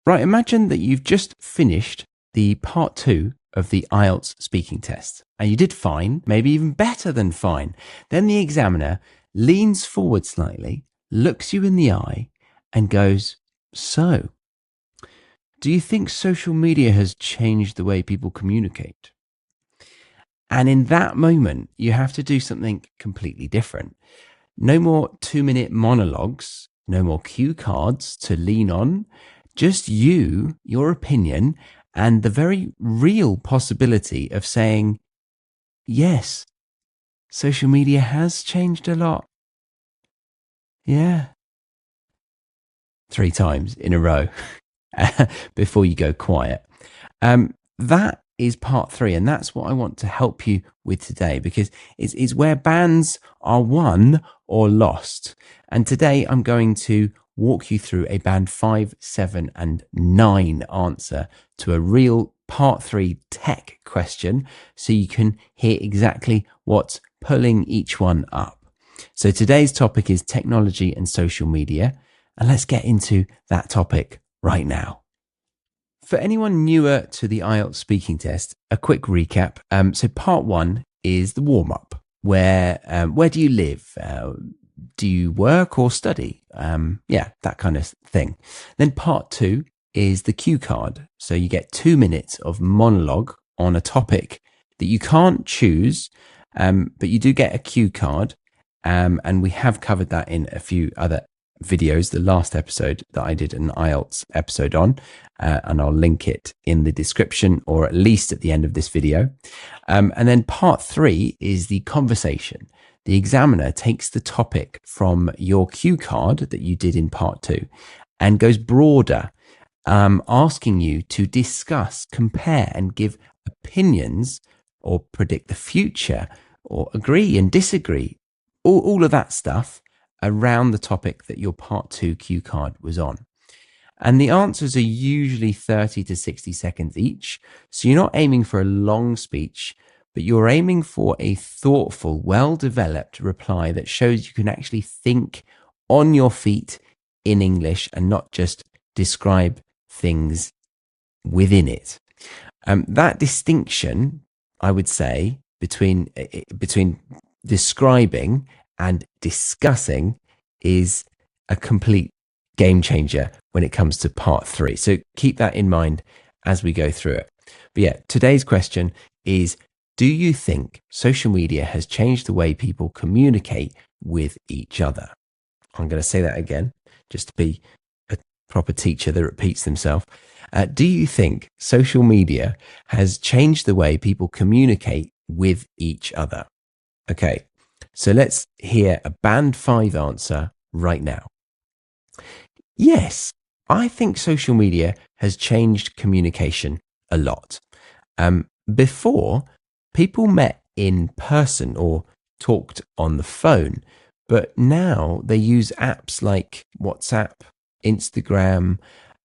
Right, imagine that you've just finished the part 2 of the IELTS speaking test, and you did fine, maybe even better than fine. Then the examiner leans forward slightly, looks you in the eye, and goes, "So, do you think social media has changed the way people communicate?" And in that moment, you have to do something completely different. No more 2-minute monologues, no more cue cards to lean on, just you, your opinion, and the very real possibility of saying, yes, social media has changed a lot. Yeah. 3 times in a row before you go quiet. That is part 3, and that's what I want to help you with today, because it's where bands are won or lost. And today I'm going to walk you through a band 5, 7, and 9 answer to a real part 3 tech question, so you can hear exactly what's pulling each one up. So today's topic is technology and social media, and let's get into that topic right now. For anyone newer to the IELTS speaking test, a quick recap. So part 1 is the warm-up. Where do you live? Do you work or study? That kind of thing. Then part 2 is the cue card. So you get 2 minutes of monologue on a topic that you can't choose, but you do get a cue card. And we have covered that in a few other videos, the last episode that I did an IELTS episode on, and I'll link it in the description or at least at the end of this video. And then part 3 is the conversation. The examiner takes the topic from your cue card that you did in part 2 and goes broader, asking you to discuss, compare, and give opinions or predict the future or agree and disagree, all of that stuff around the topic that your part 2 cue card was on. And the answers are usually 30 to 60 seconds each. So you're not aiming for a long speech, but you're aiming for a thoughtful, well-developed reply that shows you can actually think on your feet in English and not just describe things within it. That distinction, I would say, between describing and discussing is a complete game changer when it comes to part 3. So keep that in mind as we go through it. But yeah, today's question is, do you think social media has changed the way people communicate with each other? I'm going to say that again, just to be a proper teacher that repeats themselves. Do you think social media has changed the way people communicate with each other? Okay. So let's hear a band 5 answer right now. Yes, I think social media has changed communication a lot. Before, people met in person or talked on the phone, but now they use apps like WhatsApp, Instagram,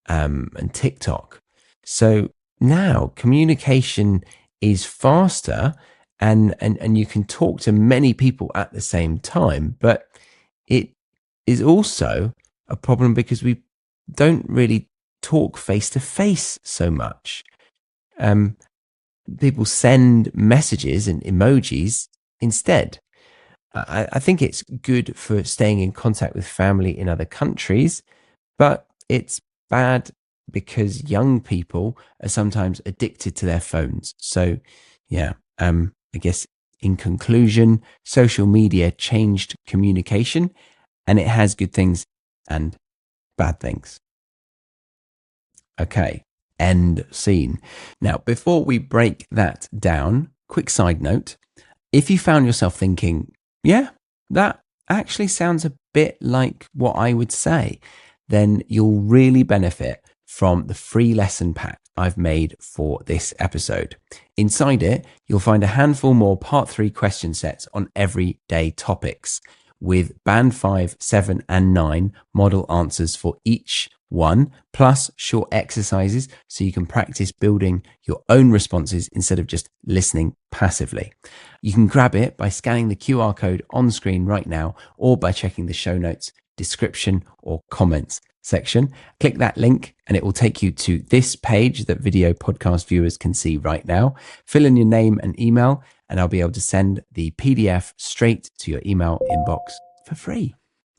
and TikTok. So now communication is faster, and you can talk to many people at the same time, but it is also a problem because we don't really talk face to face so much. People send messages and emojis instead. I think it's good for staying in contact with family in other countries, but it's bad because young people are sometimes addicted to their phones. So yeah, I guess in conclusion, social media changed communication, and it has good things and bad things. Okay, end scene. Now, before we break that down, quick side note. If you found yourself thinking, yeah, that actually sounds a bit like what I would say, then you'll really benefit from the free lesson pack I've made for this episode. Inside it, you'll find a handful more part 3 question sets on everyday topics with band 5, 7, and 9 model answers for each one, plus short exercises so you can practice building your own responses instead of just listening passively. You can grab it by scanning the QR code on screen right now or by checking the show notes, description, or comments section. Click that link and it will take you to this page that video podcast viewers can see right now. Fill in your name and email, and I'll be able to send the PDF straight to your email inbox for free.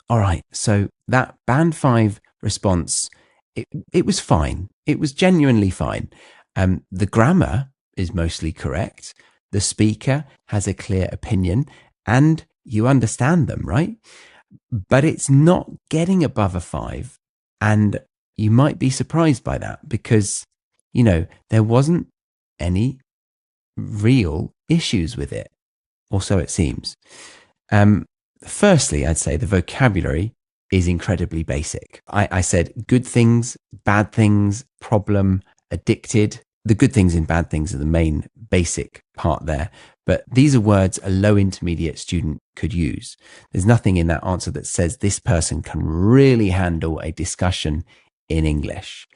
All right, so that band 5 response, it was fine. It was genuinely fine. The grammar is mostly correct. The speaker has a clear opinion and you understand them, right? But it's not getting above a 5. And you might be surprised by that because, there wasn't any real issues with it, or so it seems. Firstly, I'd say the vocabulary is incredibly basic. I said good things, bad things, problem, addicted. The good things and bad things are the main basic part there. But these are words a low intermediate student could use. There's nothing in that answer that says this person can really handle a discussion in English.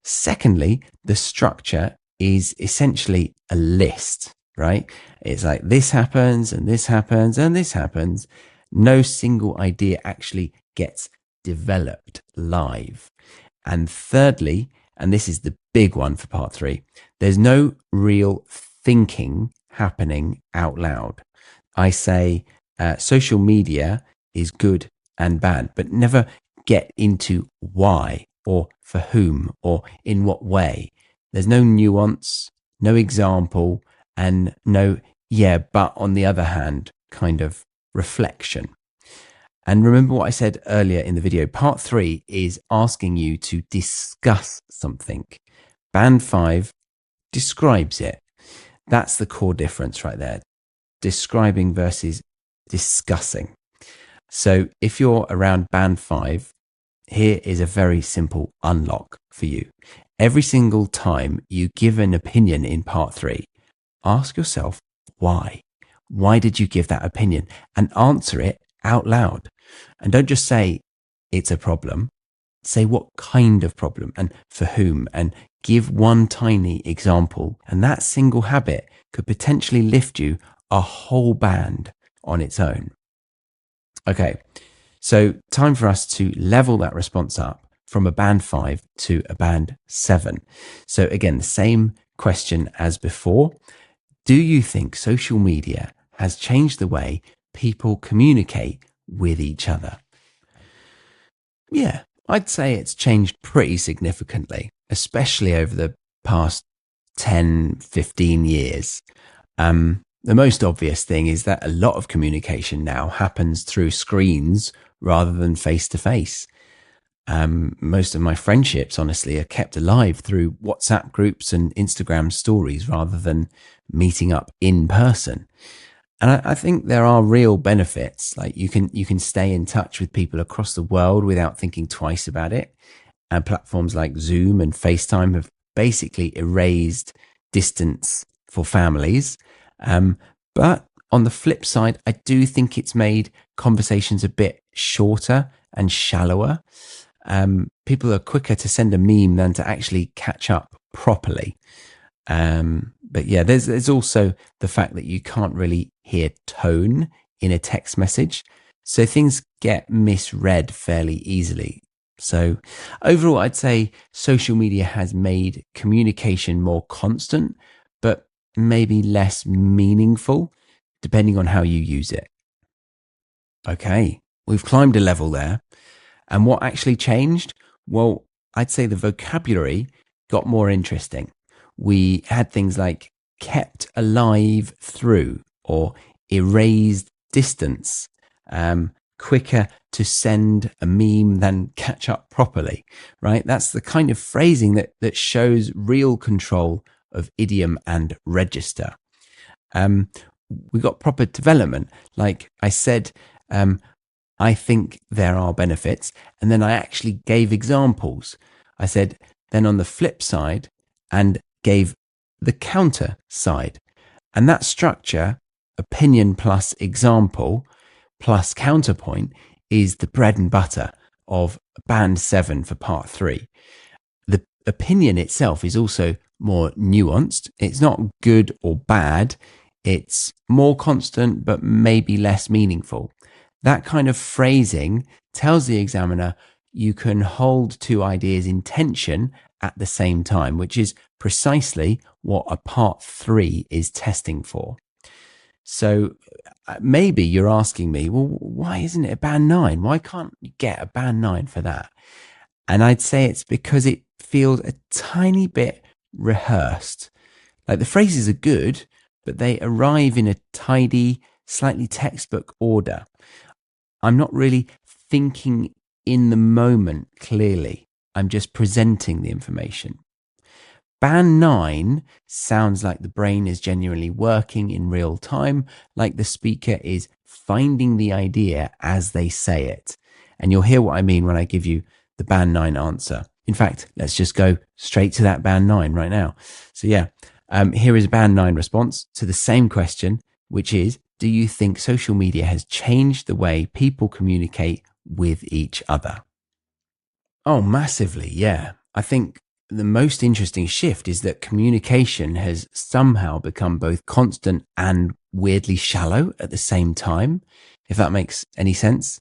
Secondly, the structure is essentially a list, right? It's like this happens and this happens and this happens. No single idea actually gets developed live. And thirdly, and this is the big one for part 3, there's no real thinking happening out loud. I say social media is good and bad, but never get into why or for whom or in what way. There's no nuance, no example, and no, yeah, but on the other hand, kind of reflection. And remember what I said earlier in the video, part 3 is asking you to discuss something. Band 5 describes it. That's the core difference right there. Describing versus discussing. So if you're around band 5, here is a very simple unlock for you. Every single time you give an opinion in part 3, ask yourself why. Why did you give that opinion? And answer it out loud. And don't just say it's a problem. Say what kind of problem and for whom, and give one tiny example. And that single habit could potentially lift you a whole band on its own. Okay, so time for us to level that response up from a band 5 to a band 7. So again, the same question as before. Do you think social media has changed the way people communicate with each other? Yeah, I'd say it's changed pretty significantly, especially over the past 10, 15 years. The most obvious thing is that a lot of communication now happens through screens rather than face to face. Most of my friendships, honestly, are kept alive through WhatsApp groups and Instagram stories rather than meeting up in person. And I think there are real benefits. Like you can stay in touch with people across the world without thinking twice about it. And platforms like Zoom and FaceTime have basically erased distance for families. But on the flip side, I do think it's made conversations a bit shorter and shallower. People are quicker to send a meme than to actually catch up properly. But yeah, there's also the fact that you can't really hear tone in a text message. So things get misread fairly easily. So overall, I'd say social media has made communication more constant, but maybe less meaningful, depending on how you use it. Okay, we've climbed a level there. And what actually changed? Well, I'd say the vocabulary got more interesting. We had things like kept alive through or erased distance, quicker to send a meme than catch up properly, right? That's the kind of phrasing that shows real control of idiom and register. We got proper development. Like I said, I think there are benefits. And then I actually gave examples. I said, then on the flip side, and gave the counter side. And that structure, opinion plus example plus counterpoint, is the bread and butter of band 7 for part 3. The opinion itself is also more nuanced. It's not good or bad. It's more constant, but maybe less meaningful. That kind of phrasing tells the examiner you can hold two ideas in tension at the same time, which is precisely what a part 3 is testing for. So maybe you're asking me, well, why isn't it a band 9? Why can't you get a band 9 for that? And I'd say it's because it feels a tiny bit rehearsed. Like the phrases are good, but they arrive in a tidy, slightly textbook order. I'm not really thinking in the moment clearly. I'm just presenting the information. Band 9 sounds like the brain is genuinely working in real time, like the speaker is finding the idea as they say it. And you'll hear what I mean when I give you the band 9 answer. In fact, let's just go straight to that band 9 right now. So here is a band 9 response to the same question, which is, do you think social media has changed the way people communicate with each other? Oh, massively, yeah. I think the most interesting shift is that communication has somehow become both constant and weirdly shallow at the same time, if that makes any sense.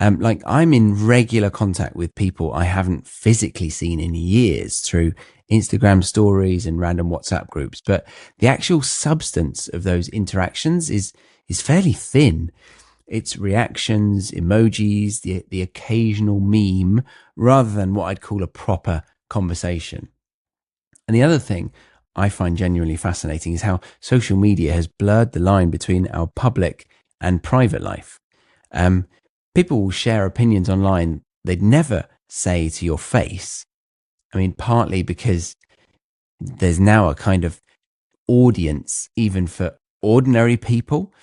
Like I'm in regular contact with people I haven't physically seen in years through Instagram stories and random WhatsApp groups, but the actual substance of those interactions is fairly thin. It's reactions, emojis, the occasional meme, rather than what I'd call a proper conversation. And the other thing I find genuinely fascinating is how social media has blurred the line between our public and private life. People will share opinions online they'd never say to your face. I mean, partly because there's now a kind of audience even for ordinary people.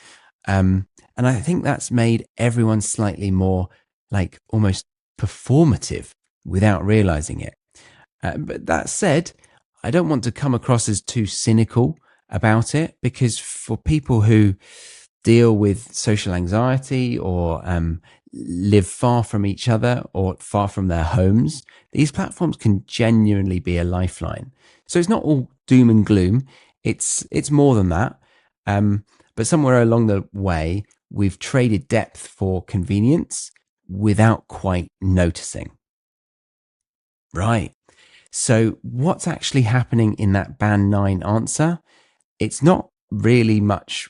And I think that's made everyone slightly more like almost performative without realizing it. But that said, I don't want to come across as too cynical about it, because for people who deal with social anxiety or live far from each other or far from their homes, these platforms can genuinely be a lifeline. So it's not all doom and gloom. It's more than that. But somewhere along the way, we've traded depth for convenience without quite noticing. Right. So what's actually happening in that band 9 answer? It's not really much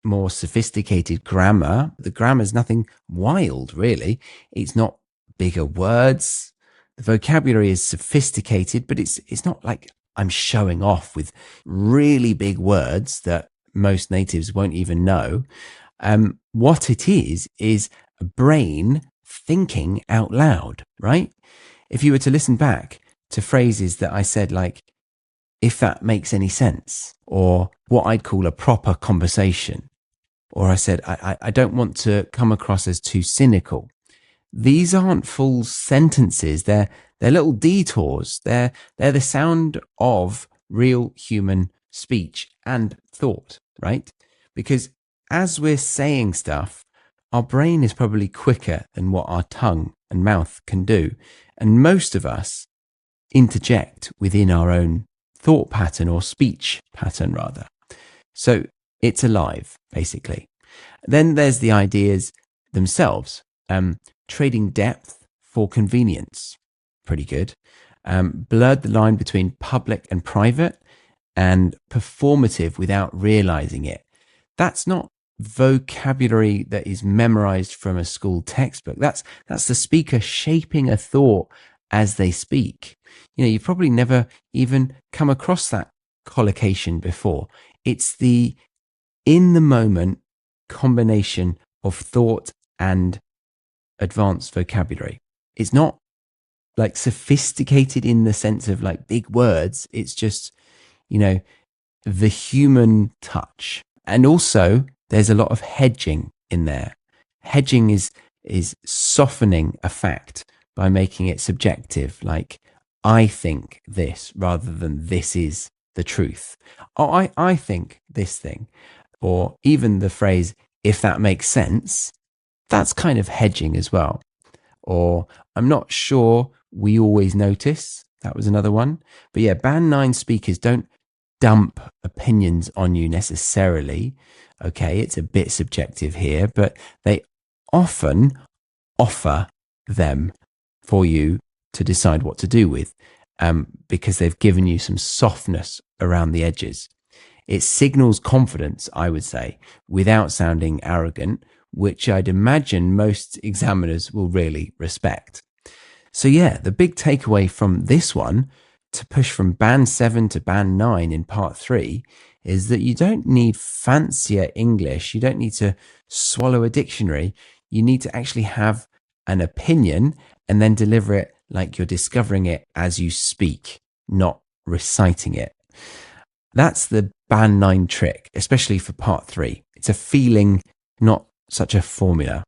more sophisticated grammar. The grammar is nothing wild, really. It's not bigger words. The vocabulary is sophisticated, but it's not like I'm showing off with really big words that most natives won't even know. What it is a brain thinking out loud, right? If you were to listen back to phrases that I said, like, if that makes any sense, or what I'd call a proper conversation, or I said, I don't want to come across as too cynical. These aren't full sentences. They're little detours. They're the sound of real human speech and thought, right? Because as we're saying stuff, our brain is probably quicker than what our tongue and mouth can do. And most of us interject within our own thought pattern, or speech pattern rather. So it's alive, basically. Then there's the ideas themselves. Trading depth for convenience. Pretty good. Blurred the line between public and private, and performative without realizing it. That's not vocabulary that is memorized from a school textbook. That's the speaker shaping a thought as they speak. You've probably never even come across that collocation before. It's the in the moment combination of thought and advanced vocabulary. It's not like sophisticated in the sense of like big words. It's just, the human touch. And also there's a lot of hedging in there. Hedging is softening a fact by making it subjective, like I think this rather than this is the truth. Oh, I think this thing. Or even the phrase, if that makes sense, that's kind of hedging as well. Or I'm not sure we always notice. That was another one. But yeah, band 9 speakers don't dump opinions on you necessarily. Okay, it's a bit subjective here, but they often offer them. for you to decide what to do with, because they've given you some softness around the edges. It signals confidence, I would say, without sounding arrogant, which I'd imagine most examiners will really respect. So yeah, the big takeaway from this one, to push from band 7 to band 9 in part 3, is that you don't need fancier English. You don't need to swallow a dictionary. You need to actually have an opinion and then deliver it like you're discovering it as you speak, not reciting it. That's the band 9 trick, especially for part 3. It's a feeling, not such a formula.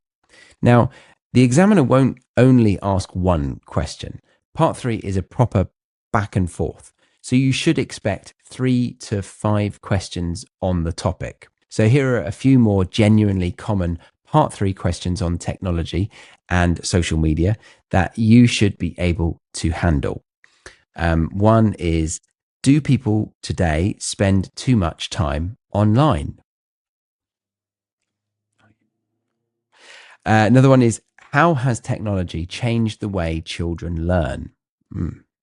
Now, the examiner won't only ask one question. Part 3 is a proper back and forth. So you should expect 3 to 5 questions on the topic. So here are a few more genuinely common part 3 questions on technology and social media that you should be able to handle. One is, do people today spend too much time online? Another one is, how has technology changed the way children learn?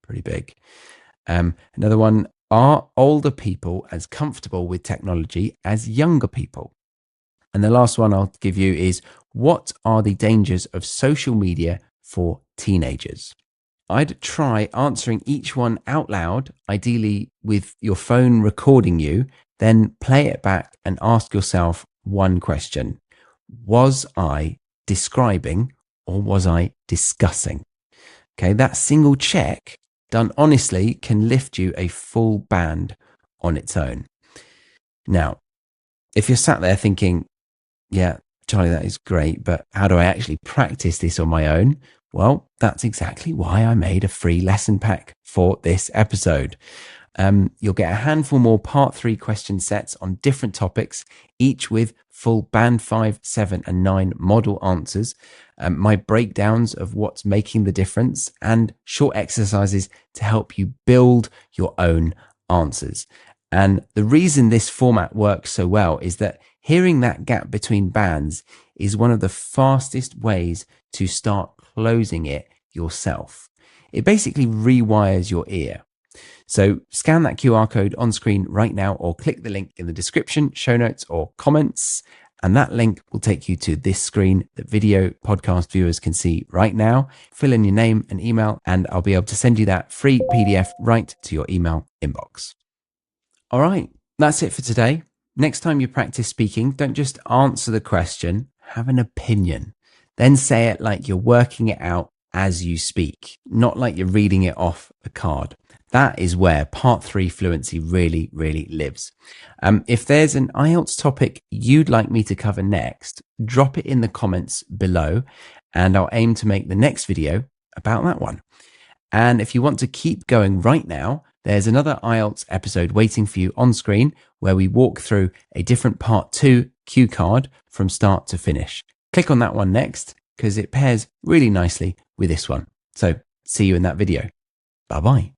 Pretty big. Another one, are older people as comfortable with technology as younger people? And the last one I'll give you is, what are the dangers of social media for teenagers? I'd try answering each one out loud, ideally with your phone recording you, then play it back and ask yourself one question. Was I describing or was I discussing? Okay, that single check done honestly can lift you a full band on its own. Now, if you're sat there thinking, yeah, Charlie, that is great, but how do I actually practice this on my own? Well, that's exactly why I made a free lesson pack for this episode. You'll get a handful more part 3 question sets on different topics, each with full band 5, 7 and 9 model answers, my breakdowns of what's making the difference, and short exercises to help you build your own answers. And the reason this format works so well is that hearing that gap between bands is one of the fastest ways to start closing it yourself. It basically rewires your ear. So scan that QR code on screen right now, or click the link in the description, show notes, or comments. And that link will take you to this screen that video podcast viewers can see right now. Fill in your name and email, and I'll be able to send you that free PDF right to your email inbox. All right, that's it for today. Next time you practice speaking, don't just answer the question, have an opinion. Then say it like you're working it out as you speak, not like you're reading it off a card. That is where part 3 fluency really, really lives. If there's an IELTS topic you'd like me to cover next, drop it in the comments below, and I'll aim to make the next video about that one. And if you want to keep going right now, there's another IELTS episode waiting for you on screen where we walk through a different part 2 cue card from start to finish. Click on that one next because it pairs really nicely with this one. So see you in that video. Bye-bye.